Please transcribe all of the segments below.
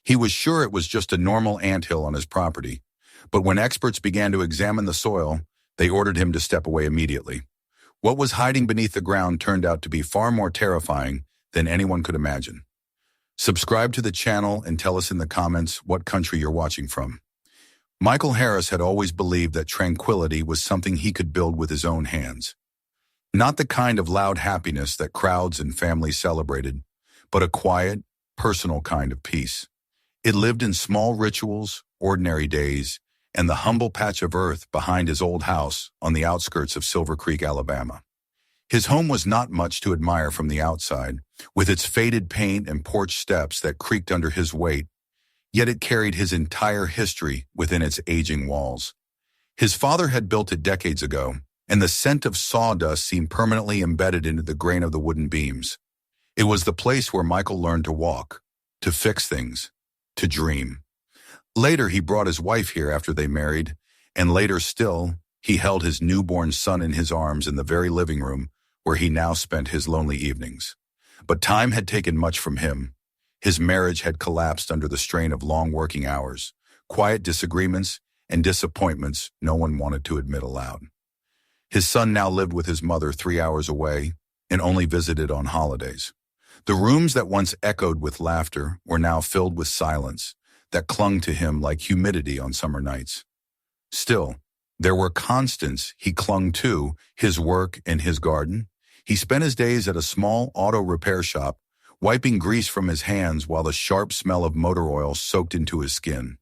He was sure it was just a normal anthill on his property, but when experts began to examine the soil, they ordered him to step away immediately. What was hiding beneath the ground turned out to be far more terrifying than anyone could imagine. Subscribe to the channel and tell us in the comments what country you're watching from. Michael Harris had always believed that tranquility was something he could build with his own hands. Not the kind of loud happiness that crowds and families celebrated, but a quiet, personal kind of peace. It lived in small rituals, ordinary days, and the humble patch of earth behind his old house on the outskirts of Silver Creek, Alabama. His home was not much to admire from the outside, with its faded paint and porch steps that creaked under his weight, yet it carried his entire history within its aging walls. His father had built it decades ago, and the scent of sawdust seemed permanently embedded into the grain of the wooden beams. It was the place where Michael learned to walk, to fix things, to dream. Later, he brought his wife here after they married, and later still, he held his newborn son in his arms in the very living room where he now spent his lonely evenings. But time had taken much from him. His marriage had collapsed under the strain of long working hours, quiet disagreements, and disappointments no one wanted to admit aloud. His son now lived with his mother 3 hours away and only visited on holidays. The rooms that once echoed with laughter were now filled with silence that clung to him like humidity on summer nights. Still, there were constants he clung to: his work and his garden. He spent his days at a small auto repair shop, wiping grease from his hands while the sharp smell of motor oil soaked into his skin.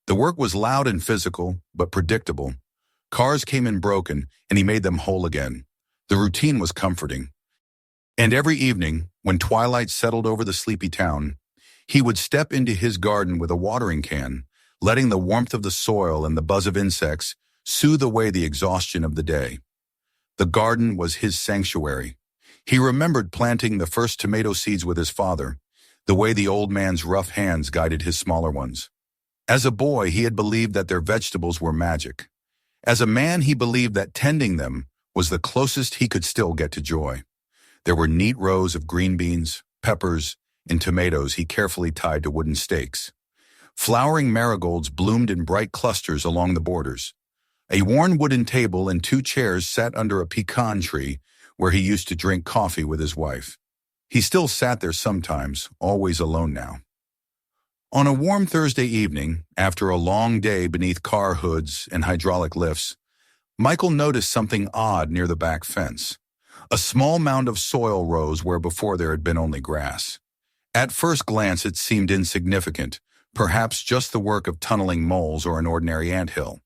The work was loud and physical, but predictable. Cars came in broken, and he made them whole again. The routine was comforting. And every evening, when twilight settled over the sleepy town, he would step into his garden with a watering can, letting the warmth of the soil and the buzz of insects soothe away the exhaustion of the day. The garden was his sanctuary. He remembered planting the first tomato seeds with his father, the way the old man's rough hands guided his smaller ones. As a boy, he had believed that their vegetables were magic. As a man, he believed that tending them was the closest he could still get to joy. There were neat rows of green beans, peppers, and tomatoes he carefully tied to wooden stakes. Flowering marigolds bloomed in bright clusters along the borders. A worn wooden table and 2 chairs sat under a pecan tree where he used to drink coffee with his wife. He still sat there sometimes, always alone now. On a warm Thursday evening, after a long day beneath car hoods and hydraulic lifts, Michael noticed something odd near the back fence. A small mound of soil rose where before there had been only grass. At first glance, it seemed insignificant, perhaps just the work of tunneling moles or an ordinary anthill.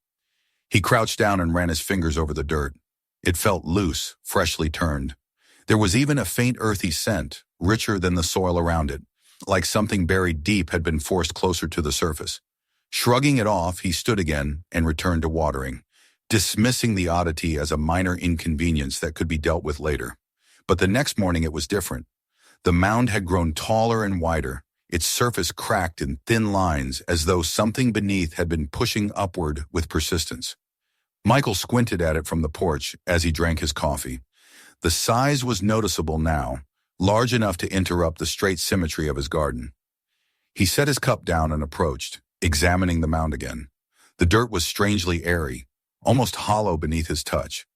He crouched down and ran his fingers over the dirt. It felt loose, freshly turned. There was even a faint earthy scent, richer than the soil around it, like something buried deep had been forced closer to the surface. Shrugging it off, he stood again and returned to watering, dismissing the oddity as a minor inconvenience that could be dealt with later. But the next morning it was different. The mound had grown taller and wider, its surface cracked in thin lines as though something beneath had been pushing upward with persistence. Michael squinted at it from the porch as he drank his coffee. The size was noticeable now, large enough to interrupt the straight symmetry of his garden. He set his cup down and approached, examining the mound again. The dirt was strangely airy, almost hollow beneath his touch.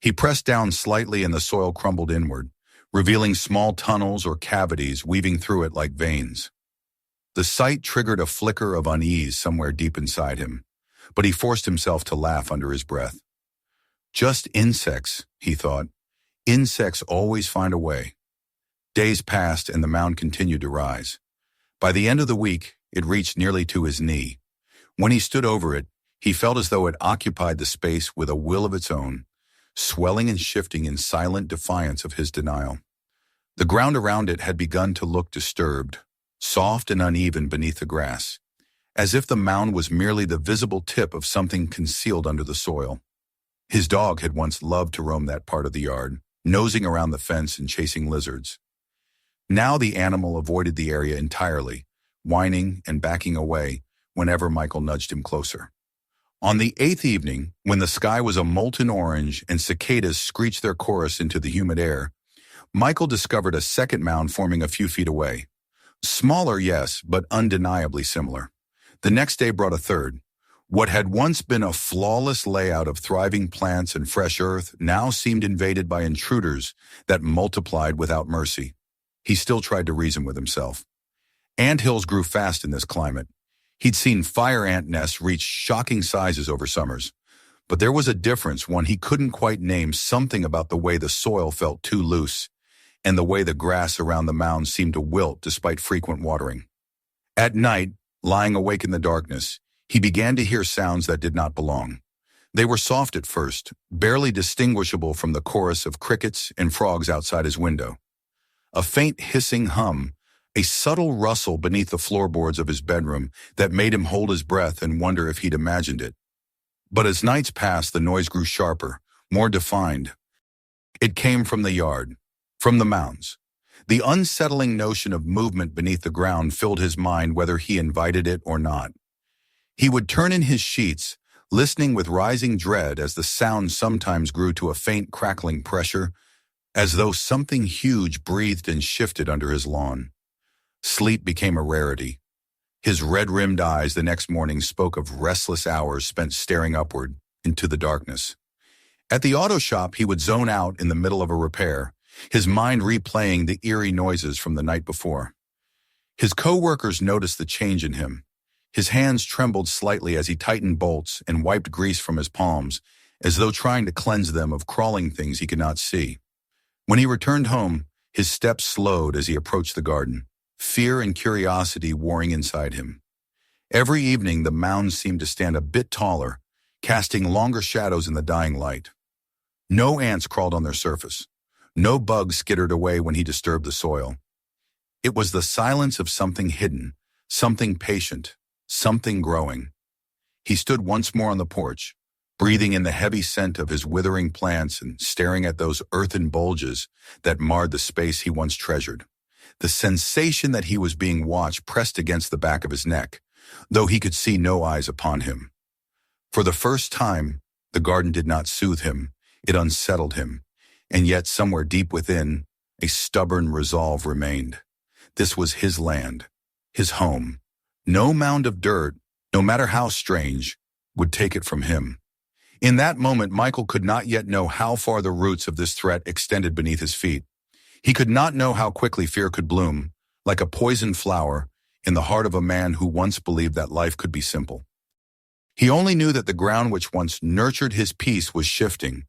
He pressed down slightly and the soil crumbled inward, revealing small tunnels or cavities weaving through it like veins. The sight triggered a flicker of unease somewhere deep inside him, but he forced himself to laugh under his breath. Just insects, he thought. Insects always find a way. Days passed and the mound continued to rise. By the end of the week, it reached nearly to his knee. When he stood over it, he felt as though it occupied the space with a will of its own, swelling and shifting in silent defiance of his denial. The ground around it had begun to look disturbed, soft and uneven beneath the grass, as if the mound was merely the visible tip of something concealed under the soil. His dog had once loved to roam that part of the yard, nosing around the fence and chasing lizards. Now the animal avoided the area entirely, whining and backing away whenever Michael nudged him closer. On the 8th evening, when the sky was a molten orange and cicadas screeched their chorus into the humid air, Michael discovered a second mound forming a few feet away. Smaller, yes, but undeniably similar. The next day brought a third. What had once been a flawless layout of thriving plants and fresh earth now seemed invaded by intruders that multiplied without mercy. He still tried to reason with himself. Anthills grew fast in this climate. He'd seen fire ant nests reach shocking sizes over summers. But there was a difference, one he couldn't quite name, something about the way the soil felt too loose, and the way the grass around the mound seemed to wilt despite frequent watering. At night, lying awake in the darkness, he began to hear sounds that did not belong. They were soft at first, barely distinguishable from the chorus of crickets and frogs outside his window. A faint hissing hum, a subtle rustle beneath the floorboards of his bedroom that made him hold his breath and wonder if he'd imagined it. But as nights passed, the noise grew sharper, more defined. It came from the yard, from the mounds. The unsettling notion of movement beneath the ground filled his mind whether he invited it or not. He would turn in his sheets, listening with rising dread as the sound sometimes grew to a faint crackling pressure, as though something huge breathed and shifted under his lawn. Sleep became a rarity. His red-rimmed eyes the next morning spoke of restless hours spent staring upward into the darkness. At the auto shop, he would zone out in the middle of a repair, his mind replaying the eerie noises from the night before. His co-workers noticed the change in him. His hands trembled slightly as he tightened bolts and wiped grease from his palms, as though trying to cleanse them of crawling things he could not see. When he returned home, his steps slowed as he approached the garden, fear and curiosity warring inside him. Every evening, the mounds seemed to stand a bit taller, casting longer shadows in the dying light. No ants crawled on their surface. No bugs skittered away when he disturbed the soil. It was the silence of something hidden, something patient, something growing. He stood once more on the porch, breathing in the heavy scent of his withering plants and staring at those earthen bulges that marred the space he once treasured. The sensation that he was being watched pressed against the back of his neck, though he could see no eyes upon him. For the first time, the garden did not soothe him, it unsettled him, and yet somewhere deep within, a stubborn resolve remained. This was his land, his home. No mound of dirt, no matter how strange, would take it from him. In that moment, Michael could not yet know how far the roots of this threat extended beneath his feet. He could not know how quickly fear could bloom, like a poisoned flower, in the heart of a man who once believed that life could be simple. He only knew that the ground which once nurtured his peace was shifting,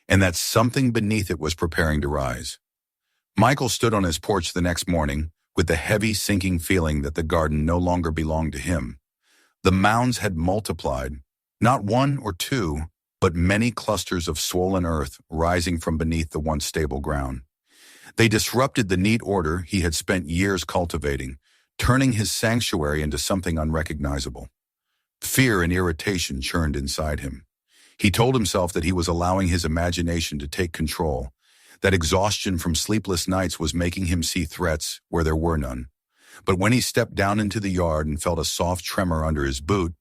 and that something beneath it was preparing to rise. Michael stood on his porch the next morning, with the heavy, sinking feeling that the garden no longer belonged to him. The mounds had multiplied, not one or two, but many clusters of swollen earth rising from beneath the once stable ground. They disrupted the neat order he had spent years cultivating, turning his sanctuary into something unrecognizable. Fear and irritation churned inside him. He told himself that he was allowing his imagination to take control, that exhaustion from sleepless nights was making him see threats where there were none. But when he stepped down into the yard and felt a soft tremor under his boot,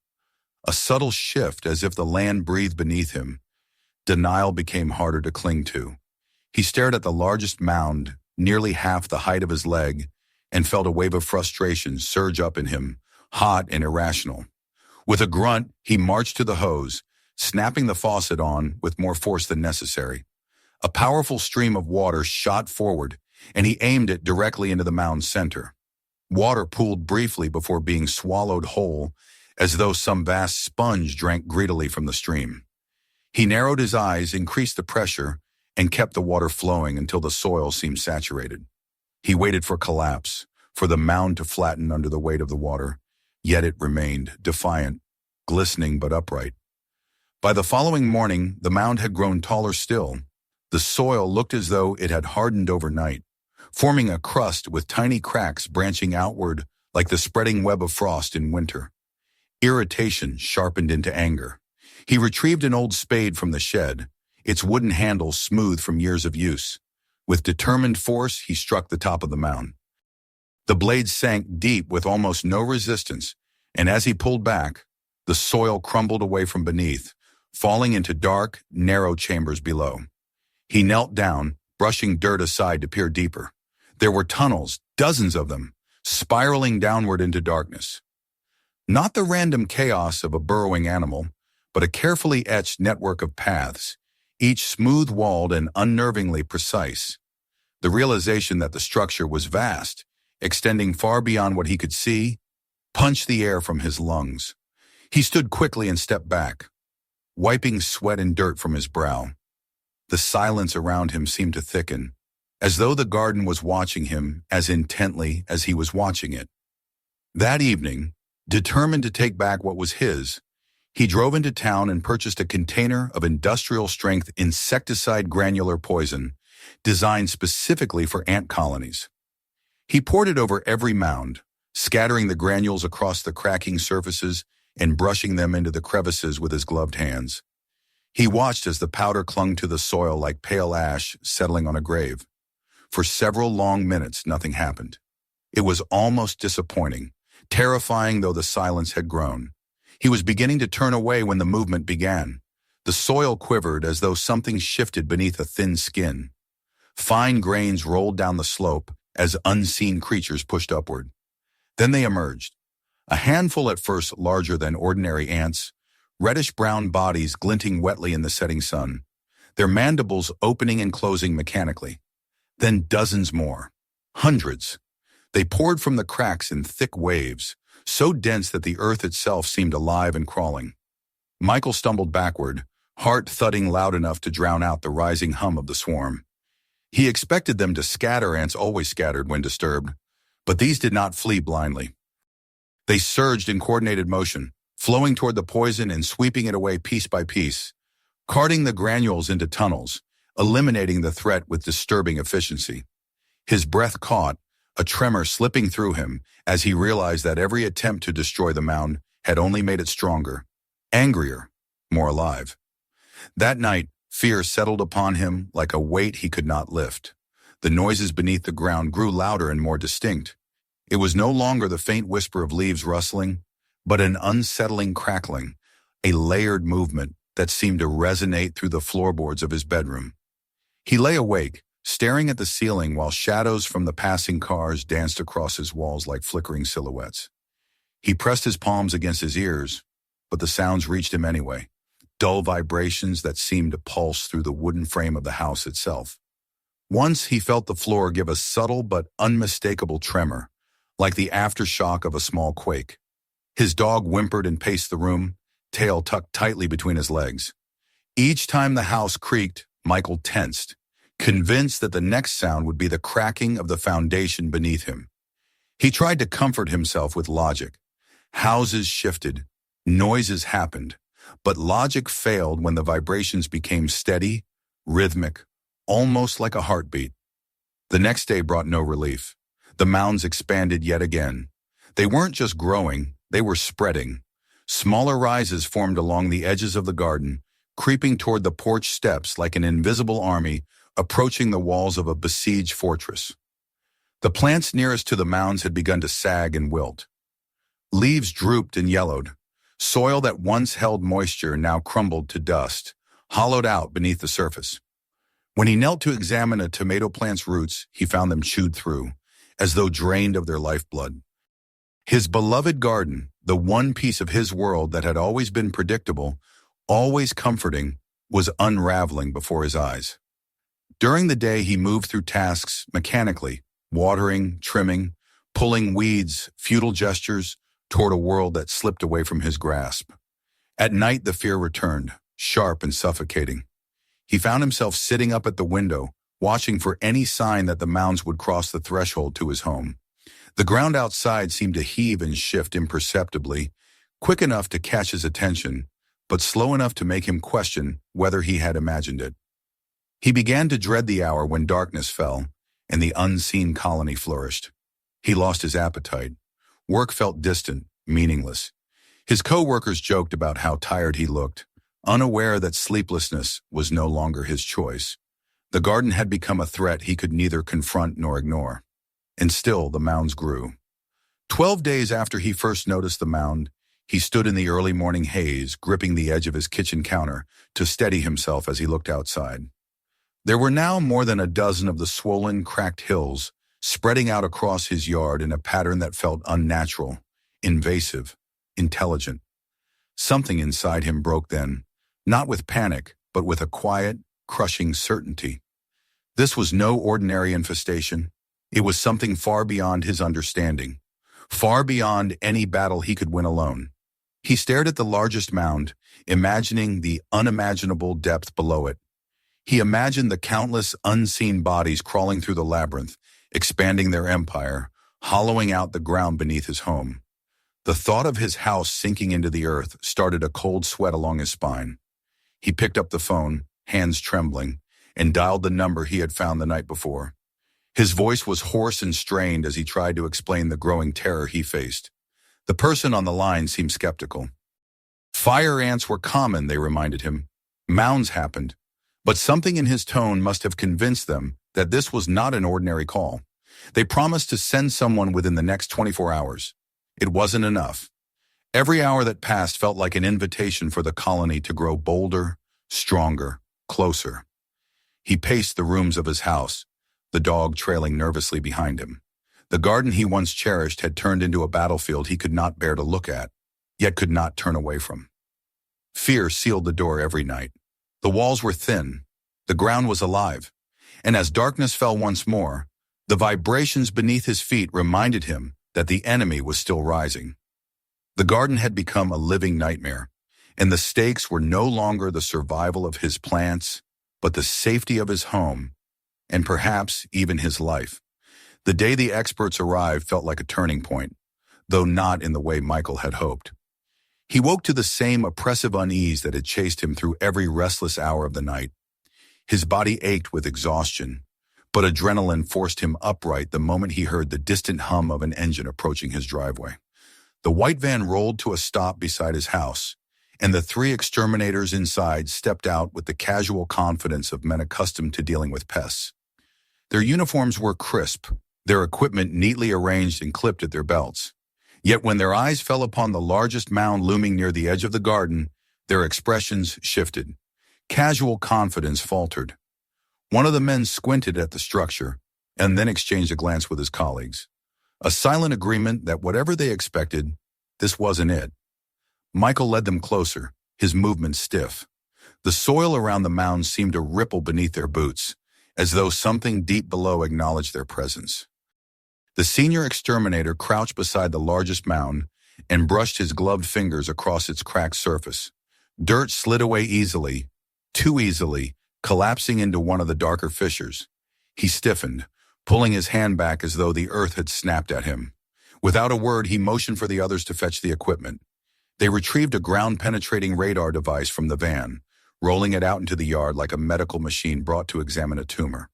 a subtle shift as if the land breathed beneath him, denial became harder to cling to. He stared at the largest mound, nearly half the height of his leg, and felt a wave of frustration surge up in him, hot and irrational. With a grunt, he marched to the hose, snapping the faucet on with more force than necessary. A powerful stream of water shot forward, and he aimed it directly into the mound's center. Water pooled briefly before being swallowed whole, as though some vast sponge drank greedily from the stream. He narrowed his eyes, increased the pressure, and kept the water flowing until the soil seemed saturated. He waited for collapse, for the mound to flatten under the weight of the water, yet it remained, defiant, glistening but upright. By the following morning, the mound had grown taller still. The soil looked as though it had hardened overnight, forming a crust with tiny cracks branching outward like the spreading web of frost in winter. Irritation sharpened into anger. He retrieved an old spade from the shed, its wooden handle smooth from years of use. With determined force, he struck the top of the mound. The blade sank deep with almost no resistance, and as he pulled back, the soil crumbled away from beneath, falling into dark, narrow chambers below. He knelt down, brushing dirt aside to peer deeper. There were tunnels, dozens of them, spiraling downward into darkness. Not the random chaos of a burrowing animal, but a carefully etched network of paths, each smooth-walled and unnervingly precise. The realization that the structure was vast, extending far beyond what he could see, punched the air from his lungs. He stood quickly and stepped back, wiping sweat and dirt from his brow. The silence around him seemed to thicken, as though the garden was watching him as intently as he was watching it. That evening, determined to take back what was his, he drove into town and purchased a container of industrial-strength insecticide granular poison designed specifically for ant colonies. He poured it over every mound, scattering the granules across the cracking surfaces and brushing them into the crevices with his gloved hands. He watched as the powder clung to the soil like pale ash settling on a grave. For several long minutes, nothing happened. It was almost disappointing, terrifying though the silence had grown. He was beginning to turn away when the movement began. The soil quivered as though something shifted beneath a thin skin. Fine grains rolled down the slope as unseen creatures pushed upward. Then they emerged. A handful at first larger than ordinary ants, reddish-brown bodies glinting wetly in the setting sun, their mandibles opening and closing mechanically. Then dozens more. Hundreds. They poured from the cracks in thick waves, so dense that the earth itself seemed alive and crawling. Michael stumbled backward, heart thudding loud enough to drown out the rising hum of the swarm. He expected them to scatter, ants always scattered when disturbed, but these did not flee blindly. They surged in coordinated motion, flowing toward the poison and sweeping it away piece by piece, carting the granules into tunnels, eliminating the threat with disturbing efficiency. His breath caught, a tremor slipping through him as he realized that every attempt to destroy the mound had only made it stronger, angrier, more alive. That night, fear settled upon him like a weight he could not lift. The noises beneath the ground grew louder and more distinct. It was no longer the faint whisper of leaves rustling, but an unsettling crackling, a layered movement that seemed to resonate through the floorboards of his bedroom. He lay awake, staring at the ceiling while shadows from the passing cars danced across his walls like flickering silhouettes. He pressed his palms against his ears, but the sounds reached him anyway, dull vibrations that seemed to pulse through the wooden frame of the house itself. Once he felt the floor give a subtle but unmistakable tremor, like the aftershock of a small quake. His dog whimpered and paced the room, tail tucked tightly between his legs. Each time the house creaked, Michael tensed, convinced that the next sound would be the cracking of the foundation beneath him. He tried to comfort himself with logic. Houses shifted, noises happened, but logic failed when the vibrations became steady, rhythmic, almost like a heartbeat. The next day brought no relief. The mounds expanded yet again. They weren't just growing, they were spreading. Smaller rises formed along the edges of the garden, creeping toward the porch steps like an invisible army approaching the walls of a besieged fortress. The plants nearest to the mounds had begun to sag and wilt. Leaves drooped and yellowed. Soil that once held moisture now crumbled to dust, hollowed out beneath the surface. When he knelt to examine a tomato plant's roots, he found them chewed through, as though drained of their lifeblood. His beloved garden, the one piece of his world that had always been predictable, always comforting, was unraveling before his eyes. During the day, he moved through tasks mechanically, watering, trimming, pulling weeds, futile gestures, toward a world that slipped away from his grasp. At night, the fear returned, sharp and suffocating. He found himself sitting up at the window, watching for any sign that the mounds would cross the threshold to his home. The ground outside seemed to heave and shift imperceptibly, quick enough to catch his attention, but slow enough to make him question whether he had imagined it. He began to dread the hour when darkness fell and the unseen colony flourished. He lost his appetite. Work felt distant, meaningless. His co-workers joked about how tired he looked, unaware that sleeplessness was no longer his choice. The garden had become a threat he could neither confront nor ignore. And still, the mounds grew. 12 days after he first noticed the mound, he stood in the early morning haze, gripping the edge of his kitchen counter to steady himself as he looked outside. There were now more than a dozen of the swollen, cracked hills spreading out across his yard in a pattern that felt unnatural, invasive, intelligent. Something inside him broke then, not with panic, but with a quiet, crushing certainty. This was no ordinary infestation. It was something far beyond his understanding, far beyond any battle he could win alone. He stared at the largest mound, imagining the unimaginable depth below it. He imagined the countless unseen bodies crawling through the labyrinth, expanding their empire, hollowing out the ground beneath his home. The thought of his house sinking into the earth started a cold sweat along his spine. He picked up the phone, hands trembling, and dialed the number he had found the night before. His voice was hoarse and strained as he tried to explain the growing terror he faced. The person on the line seemed skeptical. Fire ants were common, they reminded him. Mounds happened. But something in his tone must have convinced them that this was not an ordinary call. They promised to send someone within the next 24 hours. It wasn't enough. Every hour that passed felt like an invitation for the colony to grow bolder, stronger, closer. He paced the rooms of his house, the dog trailing nervously behind him. The garden he once cherished had turned into a battlefield he could not bear to look at, yet could not turn away from. Fear sealed the door every night. The walls were thin, the ground was alive, and as darkness fell once more, the vibrations beneath his feet reminded him that the enemy was still rising. The garden had become a living nightmare, and the stakes were no longer the survival of his plants, but the safety of his home, and perhaps even his life. The day the experts arrived felt like a turning point, though not in the way Michael had hoped. He woke to the same oppressive unease that had chased him through every restless hour of the night. His body ached with exhaustion, but adrenaline forced him upright the moment he heard the distant hum of an engine approaching his driveway. The white van rolled to a stop beside his house, and the three exterminators inside stepped out with the casual confidence of men accustomed to dealing with pests. Their uniforms were crisp, their equipment neatly arranged and clipped at their belts. Yet when their eyes fell upon the largest mound looming near the edge of the garden, their expressions shifted. Casual confidence faltered. One of the men squinted at the structure and then exchanged a glance with his colleagues. A silent agreement that whatever they expected, this wasn't it. Michael led them closer, his movements stiff. The soil around the mound seemed to ripple beneath their boots, as though something deep below acknowledged their presence. The senior exterminator crouched beside the largest mound and brushed his gloved fingers across its cracked surface. Dirt slid away easily, too easily, collapsing into one of the darker fissures. He stiffened, pulling his hand back as though the earth had snapped at him. Without a word, he motioned for the others to fetch the equipment. They retrieved a ground-penetrating radar device from the van, rolling it out into the yard like a medical machine brought to examine a tumor.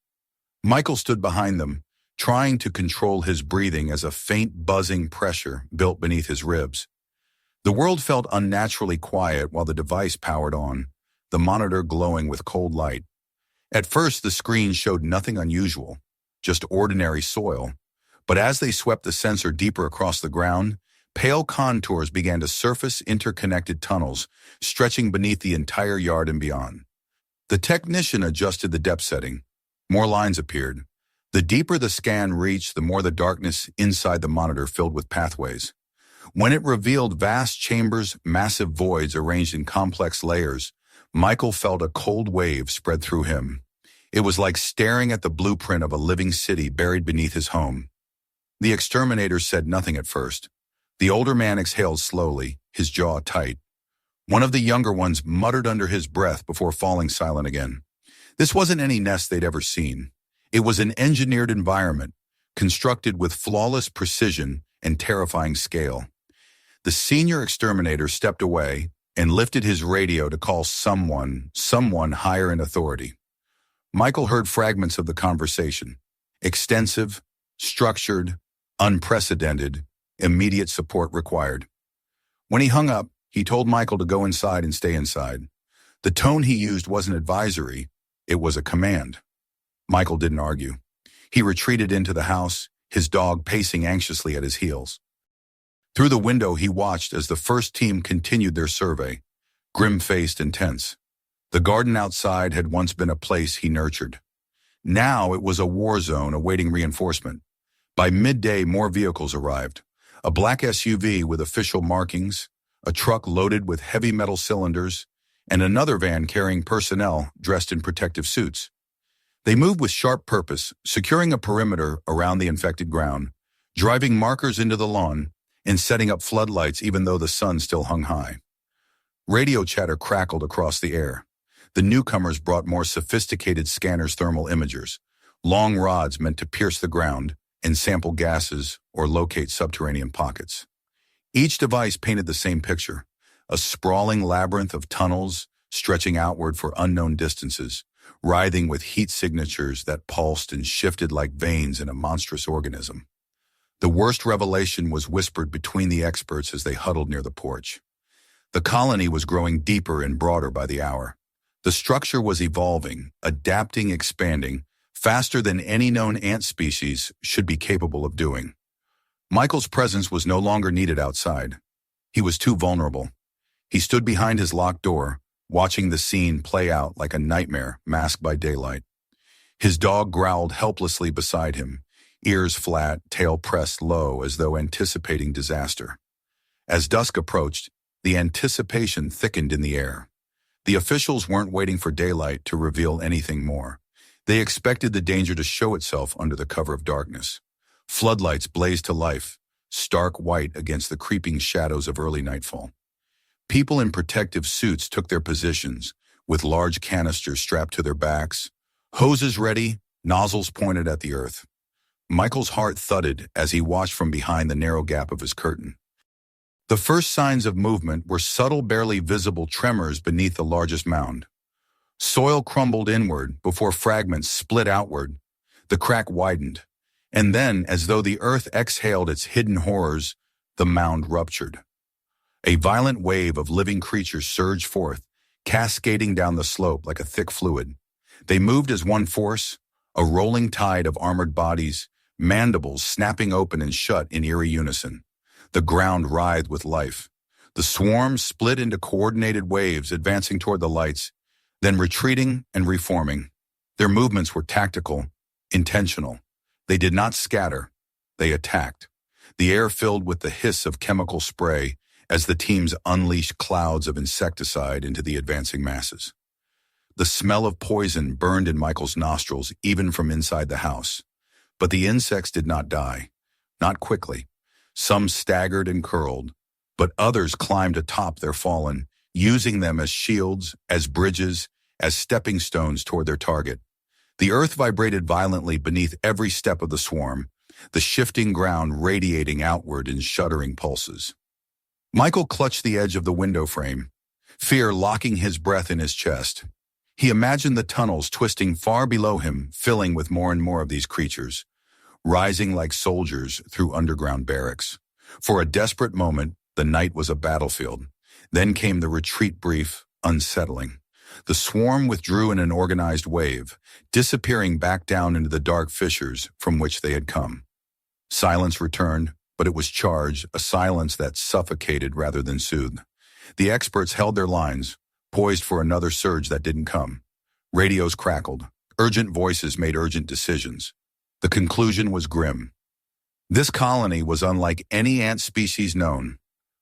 Michael stood behind them, trying to control his breathing as a faint buzzing pressure built beneath his ribs. The world felt unnaturally quiet while the device powered on, the monitor glowing with cold light. At first, the screen showed nothing unusual, just ordinary soil, but as they swept the sensor deeper across the ground, pale contours began to surface interconnected tunnels, stretching beneath the entire yard and beyond. The technician adjusted the depth setting. More lines appeared. The deeper the scan reached, the more the darkness inside the monitor filled with pathways. When it revealed vast chambers, massive voids arranged in complex layers, Michael felt a cold wave spread through him. It was like staring at the blueprint of a living city buried beneath his home. The exterminator said nothing at first. The older man exhaled slowly, his jaw tight. One of the younger ones muttered under his breath before falling silent again. This wasn't any nest they'd ever seen. It was an engineered environment, constructed with flawless precision and terrifying scale. The senior exterminator stepped away and lifted his radio to call someone higher in authority. Michael heard fragments of the conversation. Extensive, structured, unprecedented, immediate support required. When he hung up, he told Michael to go inside and stay inside. The tone he used wasn't advisory, it was a command. Michael didn't argue. He retreated into the house, his dog pacing anxiously at his heels. Through the window, he watched as the first team continued their survey, grim-faced and tense. The garden outside had once been a place he nurtured. Now it was a war zone awaiting reinforcement. By midday, more vehicles arrived. A black SUV with official markings, a truck loaded with heavy metal cylinders, and another van carrying personnel dressed in protective suits. They moved with sharp purpose, securing a perimeter around the infected ground, driving markers into the lawn, and setting up floodlights even though the sun still hung high. Radio chatter crackled across the air. The newcomers brought more sophisticated scanners, thermal imagers, long rods meant to pierce the ground and sample gases or locate subterranean pockets. Each device painted the same picture, a sprawling labyrinth of tunnels stretching outward for unknown distances, writhing with heat signatures that pulsed and shifted like veins in a monstrous organism. The worst revelation was whispered between the experts as they huddled near the porch. The colony was growing deeper and broader by the hour. The structure was evolving, adapting, expanding, faster than any known ant species should be capable of doing. Michael's presence was no longer needed outside. He was too vulnerable. He stood behind his locked door, watching the scene play out like a nightmare masked by daylight. His dog growled helplessly beside him, ears flat, tail pressed low as though anticipating disaster. As dusk approached, the anticipation thickened in the air. The officials weren't waiting for daylight to reveal anything more. They expected the danger to show itself under the cover of darkness. Floodlights blazed to life, stark white against the creeping shadows of early nightfall. People in protective suits took their positions, with large canisters strapped to their backs, hoses ready, nozzles pointed at the earth. Michael's heart thudded as he watched from behind the narrow gap of his curtain. The first signs of movement were subtle, barely visible tremors beneath the largest mound. Soil crumbled inward before fragments split outward. The crack widened, and then, as though the earth exhaled its hidden horrors, the mound ruptured. A violent wave of living creatures surged forth, cascading down the slope like a thick fluid. They moved as one force, a rolling tide of armored bodies, mandibles snapping open and shut in eerie unison. The ground writhed with life. The swarm split into coordinated waves, advancing toward the lights, then retreating and reforming. Their movements were tactical, intentional. They did not scatter. They attacked. The air filled with the hiss of chemical spray as the teams unleashed clouds of insecticide into the advancing masses. The smell of poison burned in Michael's nostrils even from inside the house. But the insects did not die. Not quickly. Some staggered and curled, but others climbed atop their fallen, using them as shields, as bridges, as stepping stones toward their target. The earth vibrated violently beneath every step of the swarm, the shifting ground radiating outward in shuddering pulses. Michael clutched the edge of the window frame, fear locking his breath in his chest. He imagined the tunnels twisting far below him, filling with more and more of these creatures, rising like soldiers through underground barracks. For a desperate moment, the night was a battlefield. Then came the retreat brief, unsettling. The swarm withdrew in an organized wave, disappearing back down into the dark fissures from which they had come. Silence returned, but it was charged, a silence that suffocated rather than soothed. The experts held their lines, poised for another surge that didn't come. Radios crackled. Urgent voices made urgent decisions. The conclusion was grim. This colony was unlike any ant species known.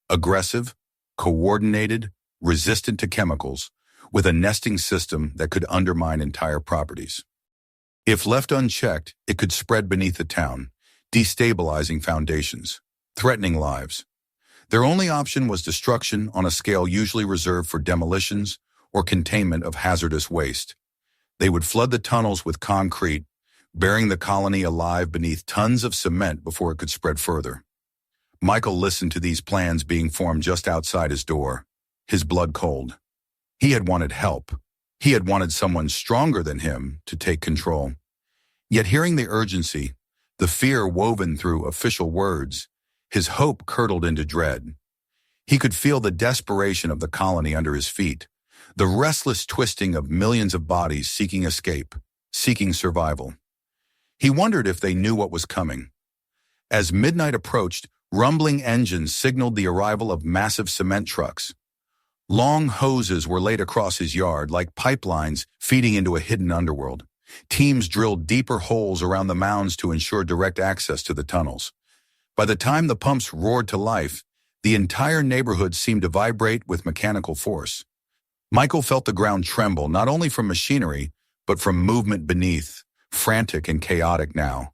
Aggressive, coordinated, resistant to chemicals, with a nesting system that could undermine entire properties. If left unchecked, it could spread beneath the town, destabilizing foundations, threatening lives. Their only option was destruction on a scale usually reserved for demolitions or containment of hazardous waste. They would flood the tunnels with concrete, burying the colony alive beneath tons of cement before it could spread further. Michael listened to these plans being formed just outside his door, his blood cold. He had wanted help. He had wanted someone stronger than him to take control. Yet hearing the urgency, the fear woven through official words, his hope curdled into dread. He could feel the desperation of the colony under his feet, the restless twisting of millions of bodies seeking escape, seeking survival. He wondered if they knew what was coming. As midnight approached, rumbling engines signaled the arrival of massive cement trucks. Long hoses were laid across his yard like pipelines feeding into a hidden underworld. Teams drilled deeper holes around the mounds to ensure direct access to the tunnels. By the time the pumps roared to life, the entire neighborhood seemed to vibrate with mechanical force. Michael felt the ground tremble, not only from machinery, but from movement beneath, frantic and chaotic now.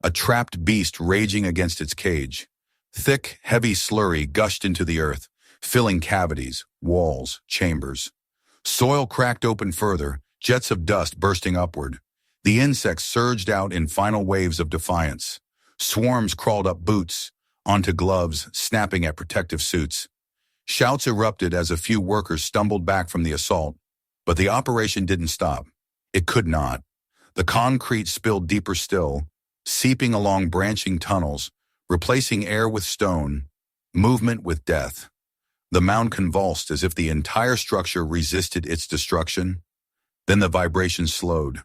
A trapped beast raging against its cage. Thick, heavy slurry gushed into the earth, filling cavities, walls, chambers. Soil cracked open further, jets of dust bursting upward. The insects surged out in final waves of defiance. Swarms crawled up boots, onto gloves, snapping at protective suits. Shouts erupted as a few workers stumbled back from the assault, but the operation didn't stop. It could not. The concrete spilled deeper still, seeping along branching tunnels, replacing air with stone, movement with death. The mound convulsed as if the entire structure resisted its destruction. Then the vibration slowed.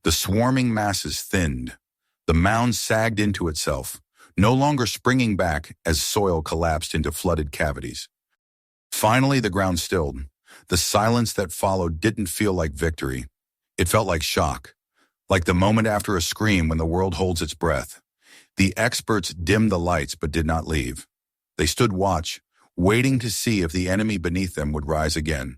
The swarming masses thinned. The mound sagged into itself, no longer springing back as soil collapsed into flooded cavities. Finally, the ground stilled. The silence that followed didn't feel like victory. It felt like shock, like the moment after a scream when the world holds its breath. The experts dimmed the lights but did not leave. They stood watch, waiting to see if the enemy beneath them would rise again.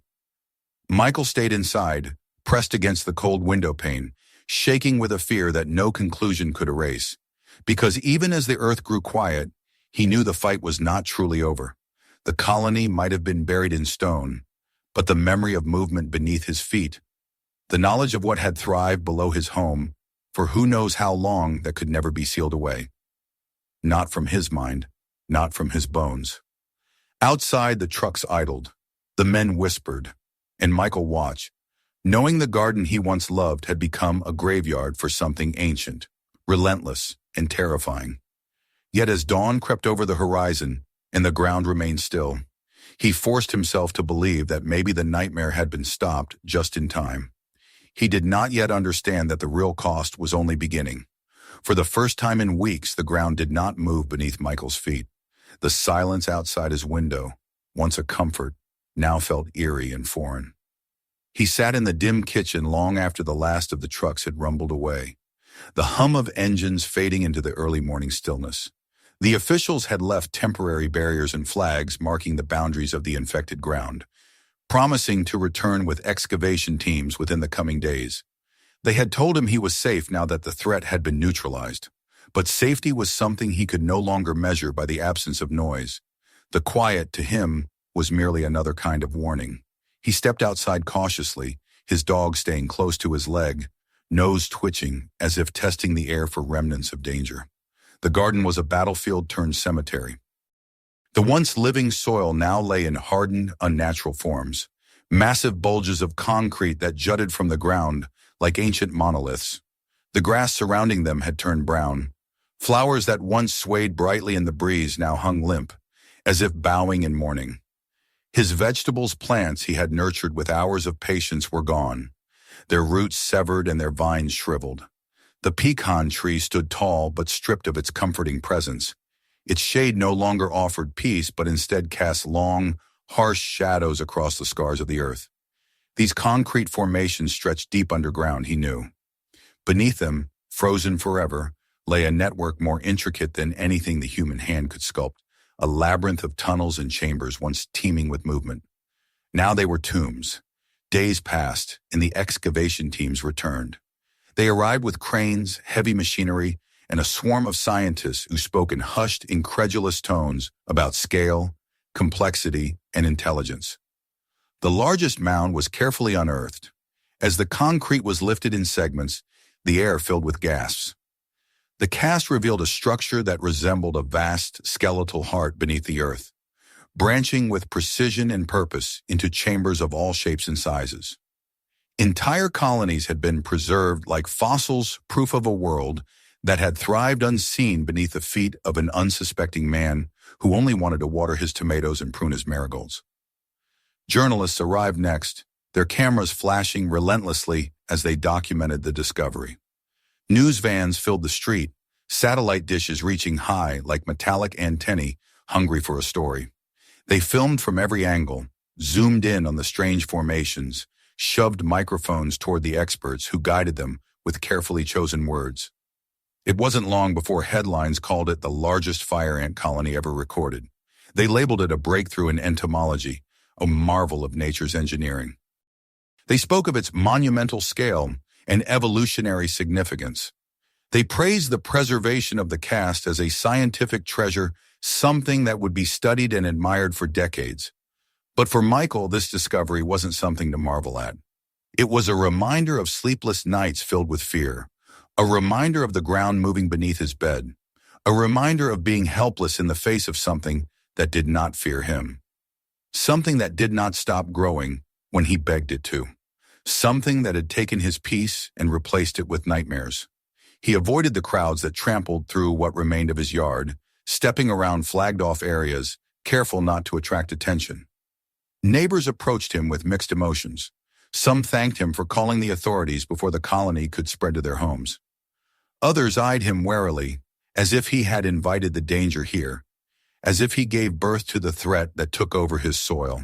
Michael stayed inside, pressed against the cold window pane, shaking with a fear that no conclusion could erase. Because even as the earth grew quiet, he knew the fight was not truly over. The colony might have been buried in stone, but the memory of movement beneath his feet, the knowledge of what had thrived below his home, for who knows how long, that could never be sealed away. Not from his mind, not from his bones. Outside, the trucks idled. The men whispered, and Michael watched, knowing the garden he once loved had become a graveyard for something ancient, relentless, and terrifying. Yet as dawn crept over the horizon and the ground remained still, he forced himself to believe that maybe the nightmare had been stopped just in time. He did not yet understand that the real cost was only beginning. For the first time in weeks, the ground did not move beneath Michael's feet. The silence outside his window, once a comfort, now felt eerie and foreign. He sat in the dim kitchen long after the last of the trucks had rumbled away, the hum of engines fading into the early morning stillness. The officials had left temporary barriers and flags marking the boundaries of the infected ground, promising to return with excavation teams within the coming days. They had told him he was safe now that the threat had been neutralized, but safety was something he could no longer measure by the absence of noise. The quiet, to him, was merely another kind of warning. He stepped outside cautiously, his dog staying close to his leg, nose twitching as if testing the air for remnants of danger. The garden was a battlefield turned cemetery. The once living soil now lay in hardened, unnatural forms, massive bulges of concrete that jutted from the ground like ancient monoliths. The grass surrounding them had turned brown. Flowers that once swayed brightly in the breeze now hung limp, as if bowing in mourning. His vegetables, plants he had nurtured with hours of patience, were gone, their roots severed and their vines shriveled. The pecan tree stood tall but stripped of its comforting presence. Its shade no longer offered peace, but instead cast long, harsh shadows across the scars of the earth. These concrete formations stretched deep underground, he knew. Beneath them, frozen forever, lay a network more intricate than anything the human hand could sculpt, a labyrinth of tunnels and chambers once teeming with movement. Now they were tombs. Days passed, and the excavation teams returned. They arrived with cranes, heavy machinery, and a swarm of scientists who spoke in hushed, incredulous tones about scale, complexity, and intelligence. The largest mound was carefully unearthed. As the concrete was lifted in segments, the air filled with gasps. The cast revealed a structure that resembled a vast, skeletal heart beneath the earth, branching with precision and purpose into chambers of all shapes and sizes. Entire colonies had been preserved like fossils, proof of a world that had thrived unseen beneath the feet of an unsuspecting man who only wanted to water his tomatoes and prune his marigolds. Journalists arrived next, their cameras flashing relentlessly as they documented the discovery. News vans filled the street, satellite dishes reaching high like metallic antennae, hungry for a story. They filmed from every angle, zoomed in on the strange formations, shoved microphones toward the experts who guided them with carefully chosen words. It wasn't long before headlines called it the largest fire ant colony ever recorded. They labeled it a breakthrough in entomology, a marvel of nature's engineering. They spoke of its monumental scale and evolutionary significance. They praised the preservation of the cast as a scientific treasure, something that would be studied and admired for decades. But for Michael, this discovery wasn't something to marvel at. It was a reminder of sleepless nights filled with fear, a reminder of the ground moving beneath his bed, a reminder of being helpless in the face of something that did not fear him, something that did not stop growing when he begged it to, something that had taken his peace and replaced it with nightmares. He avoided the crowds that trampled through what remained of his yard, stepping around flagged-off areas, careful not to attract attention. Neighbors approached him with mixed emotions. Some thanked him for calling the authorities before the colony could spread to their homes. Others eyed him warily, as if he had invited the danger here, as if he gave birth to the threat that took over his soil.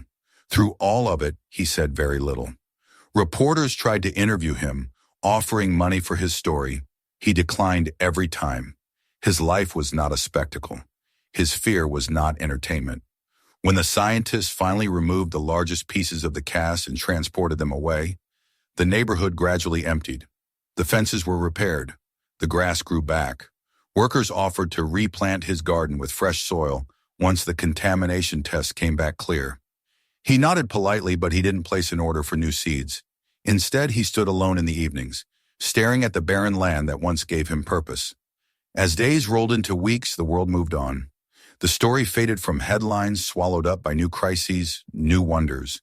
Through all of it, he said very little. Reporters tried to interview him, offering money for his story. He declined every time. His life was not a spectacle. His fear was not entertainment. When the scientists finally removed the largest pieces of the cast and transported them away, the neighborhood gradually emptied. The fences were repaired. The grass grew back. Workers offered to replant his garden with fresh soil once the contamination test came back clear. He nodded politely, but he didn't place an order for new seeds. Instead, he stood alone in the evenings, staring at the barren land that once gave him purpose. As days rolled into weeks, the world moved on. The story faded from headlines, swallowed up by new crises, new wonders.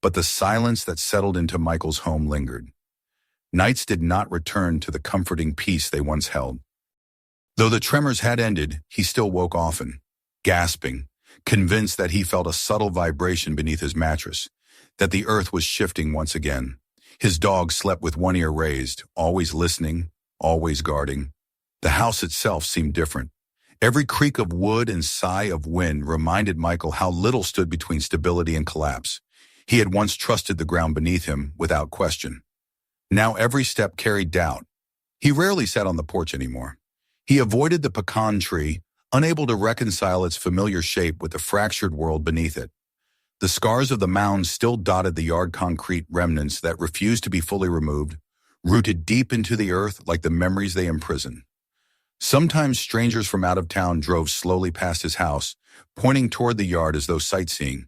But the silence that settled into Michael's home lingered. Nights did not return to the comforting peace they once held. Though the tremors had ended, he still woke often, gasping, convinced that he felt a subtle vibration beneath his mattress, that the earth was shifting once again. His dog slept with one ear raised, always listening, always guarding. The house itself seemed different. Every creak of wood and sigh of wind reminded Michael how little stood between stability and collapse. He had once trusted the ground beneath him without question. Now every step carried doubt. He rarely sat on the porch anymore. He avoided the pecan tree, unable to reconcile its familiar shape with the fractured world beneath it. The scars of the mounds still dotted the yard concrete remnants that refused to be fully removed, rooted deep into the earth like the memories they imprison. Sometimes strangers from out of town drove slowly past his house, pointing toward the yard as though sightseeing.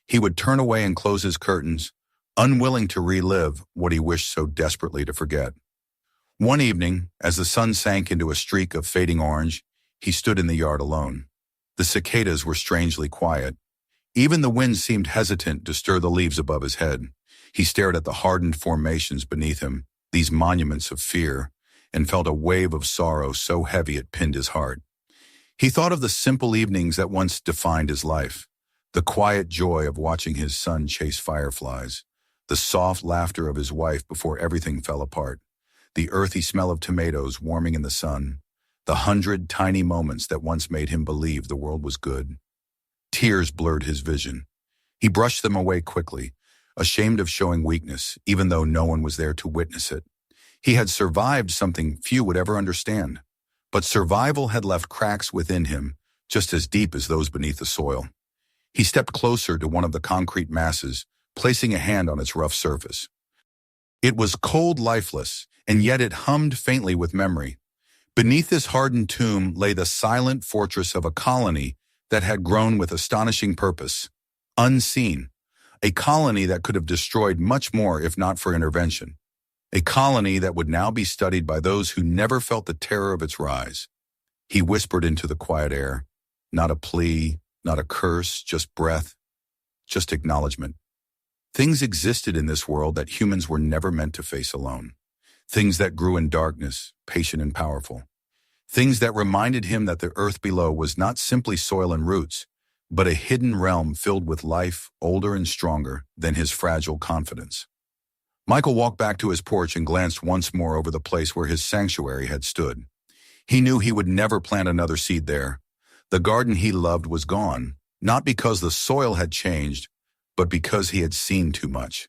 He would turn away and close his curtains, unwilling to relive what he wished so desperately to forget. One evening, as the sun sank into a streak of fading orange, he stood in the yard alone. The cicadas were strangely quiet. Even the wind seemed hesitant to stir the leaves above his head. He stared at the hardened formations beneath him, these monuments of fear, and felt a wave of sorrow so heavy it pinned his heart. He thought of the simple evenings that once defined his life, the quiet joy of watching his son chase fireflies, the soft laughter of his wife before everything fell apart, the earthy smell of tomatoes warming in the sun, the 100 tiny moments that once made him believe the world was good. Tears blurred his vision. He brushed them away quickly, ashamed of showing weakness, even though no one was there to witness it. He had survived something few would ever understand, but survival had left cracks within him just as deep as those beneath the soil. He stepped closer to one of the concrete masses, placing a hand on its rough surface. It was cold, lifeless, and yet it hummed faintly with memory. Beneath this hardened tomb lay the silent fortress of a colony that had grown with astonishing purpose, unseen, a colony that could have destroyed much more if not for intervention. A colony that would now be studied by those who never felt the terror of its rise. He whispered into the quiet air, not a plea, not a curse, just breath, just acknowledgement. Things existed in this world that humans were never meant to face alone. Things that grew in darkness, patient and powerful. Things that reminded him that the earth below was not simply soil and roots, but a hidden realm filled with life, older and stronger than his fragile confidence. Michael walked back to his porch and glanced once more over the place where his sanctuary had stood. He knew he would never plant another seed there. The garden he loved was gone, not because the soil had changed, but because he had seen too much.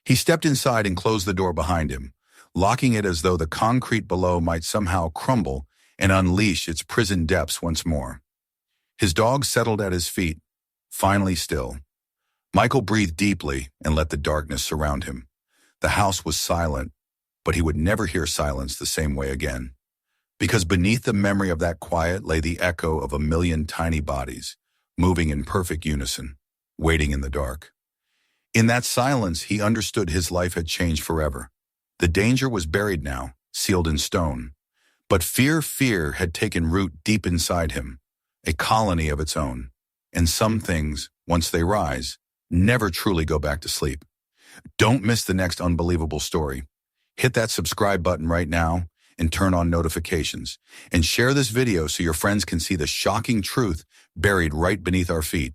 He stepped inside and closed the door behind him, locking it as though the concrete below might somehow crumble and unleash its prison depths once more. His dog settled at his feet, finally still. Michael breathed deeply and let the darkness surround him. The house was silent, but he would never hear silence the same way again. Because beneath the memory of that quiet lay the echo of a million tiny bodies, moving in perfect unison, waiting in the dark. In that silence, he understood his life had changed forever. The danger was buried now, sealed in stone. But fear had taken root deep inside him, a colony of its own. And some things, once they rise, never truly go back to sleep. Don't miss the next unbelievable story. Hit that subscribe button right now and turn on notifications. And share this video so your friends can see the shocking truth buried right beneath our feet.